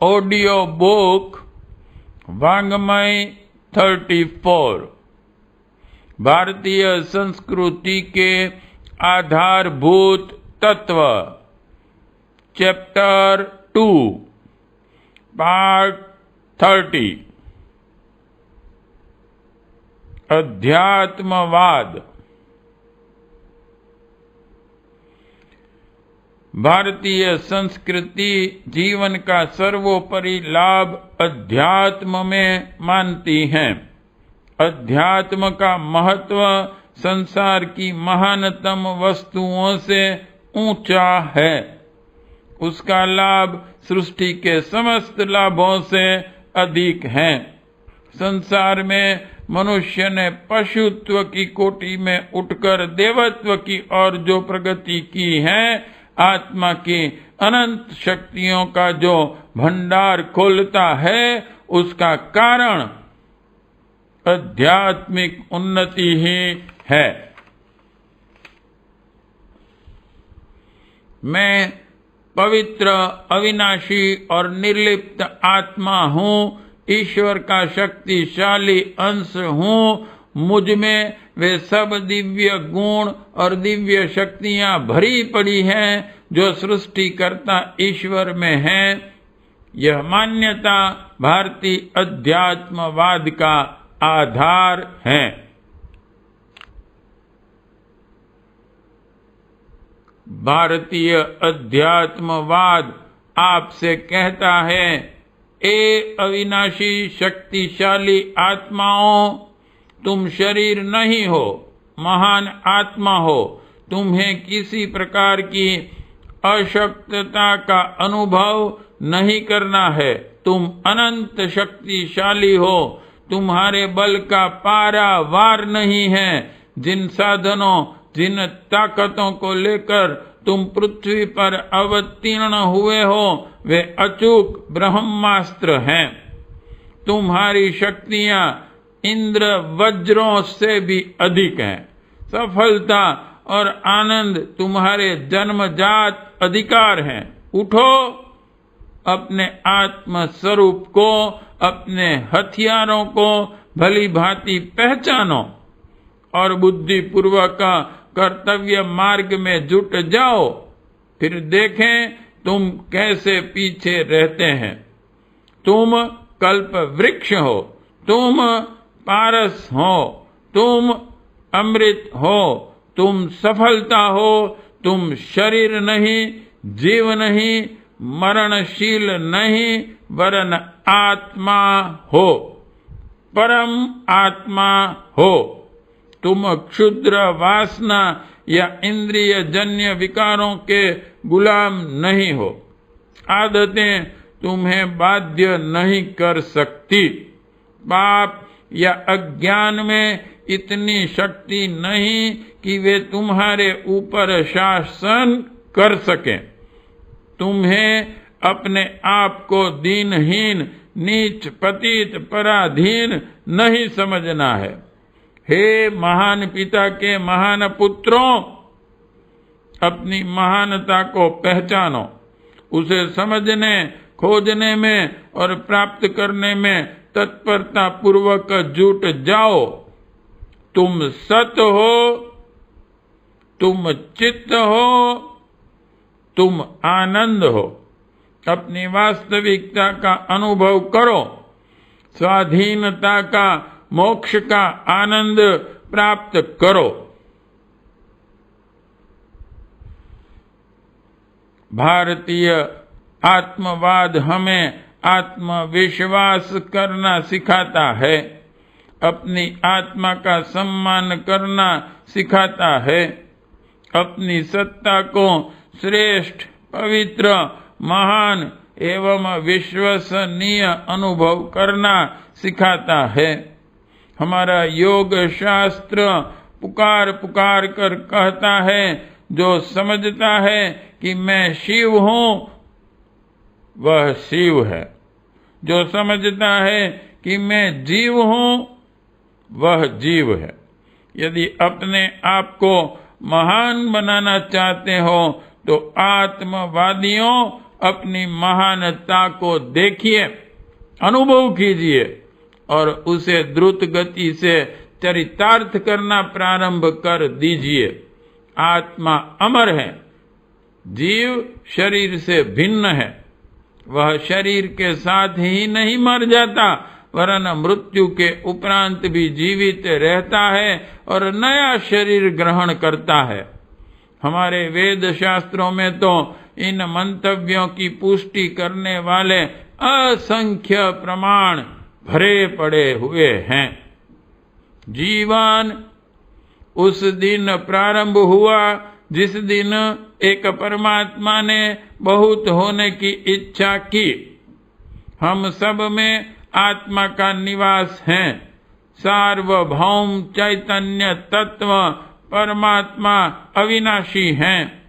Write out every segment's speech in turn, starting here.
Audio book वाङ्मय 34 भारतीय संस्कृति के आधारभूत तत्व चैप्टर 2 पार्ट 30 अध्यात्मवाद। भारतीय संस्कृति जीवन का सर्वोपरि लाभ अध्यात्म में मानती है। अध्यात्म का महत्व संसार की महानतम वस्तुओं से ऊंचा है। उसका लाभ सृष्टि के समस्त लाभों से अधिक है। संसार में मनुष्य ने पशुत्व की कोटि में उठकर देवत्व की ओर जो प्रगति की है, आत्मा की अनंत शक्तियों का जो भंडार खोलता है, उसका कारण आध्यात्मिक उन्नति ही है। मैं पवित्र, अविनाशी और निर्लिप्त आत्मा हूँ, ईश्वर का शक्तिशाली अंश हूँ। मुझ में वे सब दिव्य गुण और दिव्य शक्तियां भरी पड़ी हैं जो सृष्टिकर्ता ईश्वर में हैं। यह मान्यता भारतीय अध्यात्मवाद का आधार है। भारतीय अध्यात्मवाद आपसे कहता है, ए अविनाशी शक्तिशाली आत्माओं, तुम शरीर नहीं हो, महान आत्मा हो। तुम्हें किसी प्रकार की अशक्तता का अनुभव नहीं करना है। तुम अनंत शक्तिशाली हो। तुम्हारे बल का पारावार नहीं है। जिन साधनों, जिन ताकतों को लेकर तुम पृथ्वी पर अवतीर्ण हुए हो, वे अचूक ब्रह्मास्त्र हैं। तुम्हारी शक्तियां इंद्र वज्रों से भी अधिक हैं। सफलता और आनंद तुम्हारे जन्मजात अधिकार हैं। उठो, अपने आत्म स्वरूप को, अपने हथियारों को भली भांति पहचानो और बुद्धि पूर्वक कर्तव्य मार्ग में जुट जाओ। फिर देखें तुम कैसे पीछे रहते हैं। तुम कल्प वृक्ष हो, तुम पारस हो, तुम अमृत हो, तुम सफलता हो। तुम शरीर नहीं, जीव नहीं, मरणशील नहीं, वरन आत्मा हो, परम आत्मा हो। तुम क्षुद्र वासना या इंद्रिय जन्य विकारों के गुलाम नहीं हो। आदतें तुम्हें बाध्य नहीं कर सकती। पाप या अज्ञान में इतनी शक्ति नहीं कि वे तुम्हारे ऊपर शासन कर सकें। तुम्हें अपने आप को दीनहीन, नीच, पतित, पराधीन नहीं समझना है। हे महान पिता के महान पुत्रों, अपनी महानता को पहचानो। उसे समझने, खोजने में और प्राप्त करने में तत्परता पूर्वक जुट जाओ। तुम सत हो, तुम चित्त हो, तुम आनंद हो। अपनी वास्तविकता का अनुभव करो। स्वाधीनता का, मोक्ष का आनंद प्राप्त करो। भारतीय आत्मवाद हमें आत्मविश्वास करना सिखाता है। अपनी आत्मा का सम्मान करना सिखाता है। अपनी सत्ता को श्रेष्ठ, पवित्र, महान एवं विश्वसनीय अनुभव करना सिखाता है। हमारा योग शास्त्र पुकार पुकार कर कहता है, जो समझता है कि मैं शिव हूँ, वह शिव है। जो समझता है कि मैं जीव हूँ, वह जीव है। यदि अपने आप को महान बनाना चाहते हो तो आत्मवादियों अपनी महानता को देखिए, अनुभव कीजिए और उसे द्रुत गति से चरितार्थ करना प्रारंभ कर दीजिए। आत्मा अमर है, जीव शरीर से भिन्न है। वह शरीर के साथ ही नहीं मर जाता, वरन मृत्यु के उपरांत भी जीवित रहता है और नया शरीर ग्रहण करता है। हमारे वेद शास्त्रों में तो इन मंतव्यों की पुष्टि करने वाले असंख्य प्रमाण भरे पड़े हुए हैं। जीवन उस दिन प्रारंभ हुआ जिस दिन एक परमात्मा ने बहुत होने की इच्छा की। हम सब में आत्मा का निवास है। सार्वभौम चैतन्य तत्व परमात्मा अविनाशी है।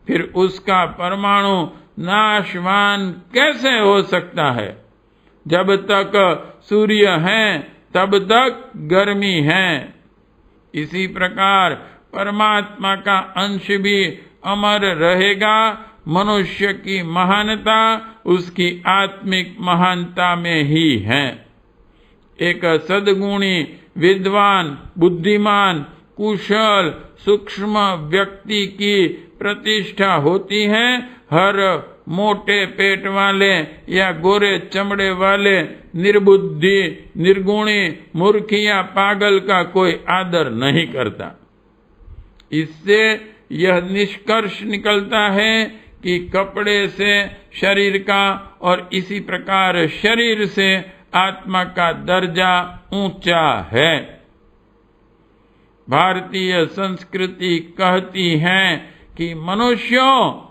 फिर उसका परमाणु नाशवान कैसे हो सकता है? जब तक सूर्य है तब तक गर्मी है। इसी प्रकार परमात्मा का अंश भी अमर रहेगा। मनुष्य की महानता उसकी आत्मिक महानता में ही है। एक सद्गुणी, विद्वान, बुद्धिमान, कुशल, सूक्ष्म व्यक्ति की प्रतिष्ठा होती है। हर मोटे पेट वाले या गोरे चमड़े वाले, निर्बुद्धि, निर्गुणी, मूर्ख या पागल का कोई आदर नहीं करता। इससे यह निष्कर्ष निकलता है कि कपड़े से शरीर का और इसी प्रकार शरीर से आत्मा का दर्जा ऊंचा है। भारतीय संस्कृति कहती है कि मनुष्यों,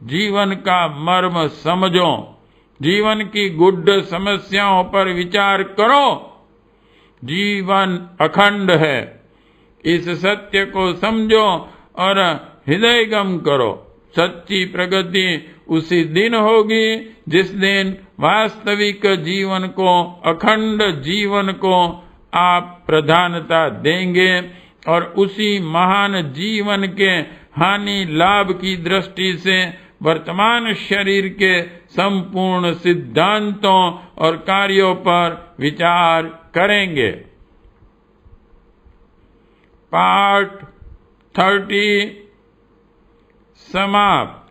जीवन का मर्म समझो, जीवन की गुड्ड समस्याओं पर विचार करो। जीवन अखंड है, इस सत्य को समझो और हृदयगम करो। सच्ची प्रगति उसी दिन होगी जिस दिन वास्तविक जीवन को, अखंड जीवन को आप प्रधानता देंगे और उसी महान जीवन के हानि लाभ की दृष्टि से वर्तमान शरीर के संपूर्ण सिद्धांतों और कार्यों पर विचार करेंगे। पाठ 30 समाप्त।